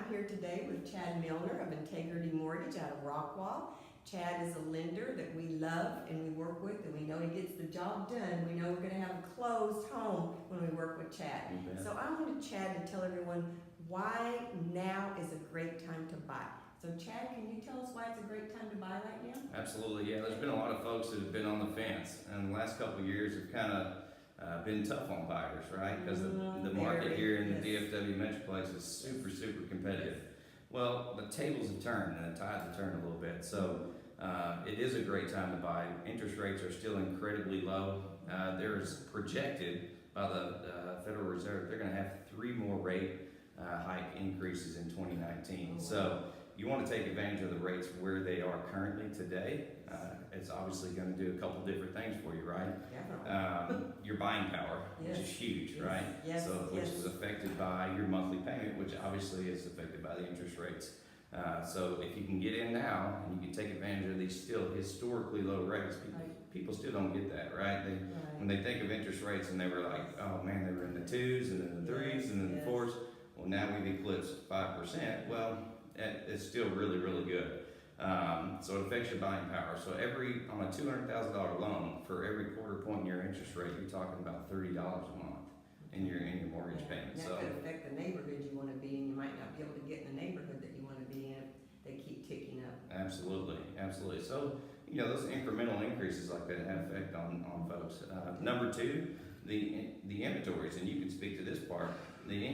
I'm here today with Chad Milner of Integrity Mortgage out of Rockwall. Chad is a lender that we love and we work with, and we know he gets the job done. We know we're going to have a closed home when we work with Chad. So I wanted Chad to tell everyone why now is a great time to buy. So Chad, can you tell us why it's a great time to buy right now? Absolutely, yeah. There's been a lot of folks that have been on the fence, and the last couple of years have kind of been tough on buyers, right? Because the market here in the DFW Metroplex is super competitive. Well, the tables have turned and the tides have turned a little bit, so it is a great time to buy. Interest rates are still incredibly low. There's projected by the Federal Reserve, they're going to have 3 more rate hike increases in 2019. So you want to take advantage of the rates where they are currently today. It's obviously going to do a couple different things for you, right? Your buying power, which is huge, right? Which is affected by your monthly payment, which obviously is affected by the interest rates. So if you can get in now and you can take advantage of these still historically low rates, people still don't get that, right? When they think of interest rates and they were like, oh man, they were in the 2s and then the 3s and then the 4s. Well, now we've eclipsed 5%. Well, it's still really good. So it affects your buying power. So on a $200,000 loan, for every quarter point in your interest rate, you're talking about $30 a month in your mortgage payment. That could affect the neighborhood you want to be in. You might not be able to get in the neighborhood that you want to be in. They keep ticking up. Absolutely. So those incremental increases like that have effect on folks. Number 2, the inventories, and you can speak to this part. The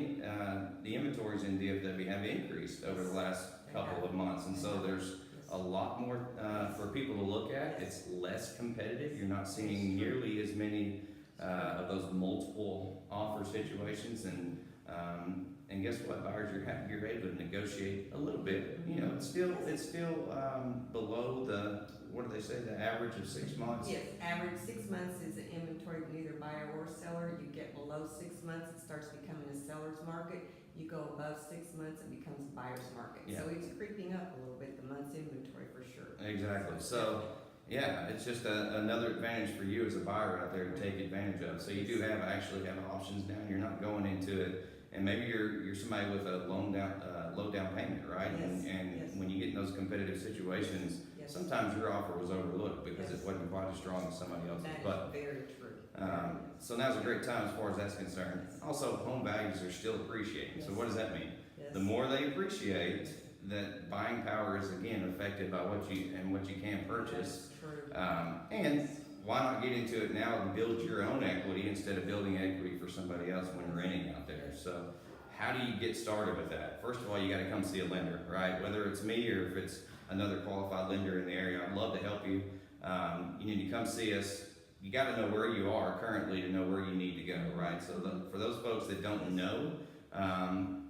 inventories in DFW have increased over the last couple of months, and so there's a lot more for people to look at. It's less competitive. You're not seeing nearly as many of those multiple offer situations, and guess what, buyers, you're able to negotiate a little bit. It's still below the, what do they say, the average of 6 months? Yes, average 6 months is an inventory of either buyer or seller. You get below 6 months, it starts becoming a seller's market. You go above 6 months, it becomes a buyer's market. So it's creeping up a little bit, the month's inventory for sure. Exactly. So yeah, it's just another advantage for you as a buyer out there to take advantage of. So you do actually have options now. You're not going into it, and maybe you're somebody with a low down payment, right? And when you get in those competitive situations, sometimes your offer was overlooked because it wasn't quite as strong as somebody else's. That is very true. So now's a great time as far as that's concerned. Also, home values are still appreciating. So what does that mean? The more they appreciate, that buying power is again affected by what you can purchase. And why not get into it now and build your own equity instead of building equity for somebody else when you're renting out there? So how do you get started with that? First of all, you got to come see a lender, right? Whether it's me or if it's another qualified lender in the area, I'd love to help you. You need to come see us. You got to know where you are currently to know where you need to go, right? So for those folks that don't know,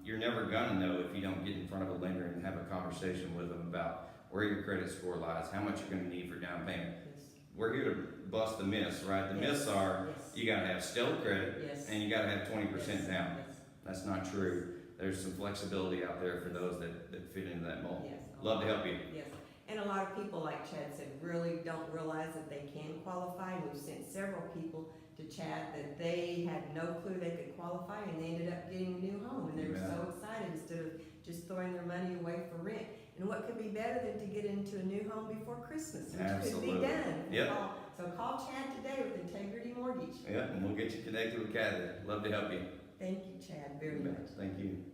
you're never gonna know if you don't get in front of a lender and have a conversation with them about where your credit score lies, how much you're gonna need for down payment. We're here to bust the myths, right? The myths are you gotta have stellar credit and you gotta have 20% down. That's not true. There's some flexibility out there for those that fit into that mold. Love to help you. And a lot of people, like Chad said, really don't realize that they can qualify. We've sent several people to Chad that they had no clue they could qualify, and they ended up getting a new home, and they were so excited instead of just throwing their money away for rent. And what could be better than to get into a new home before Christmas, which could be done. So call Chad today with Integrity Mortgage. And we'll get you connected with Kathy. Love to help you. Thank you, Chad, very much. Thank you.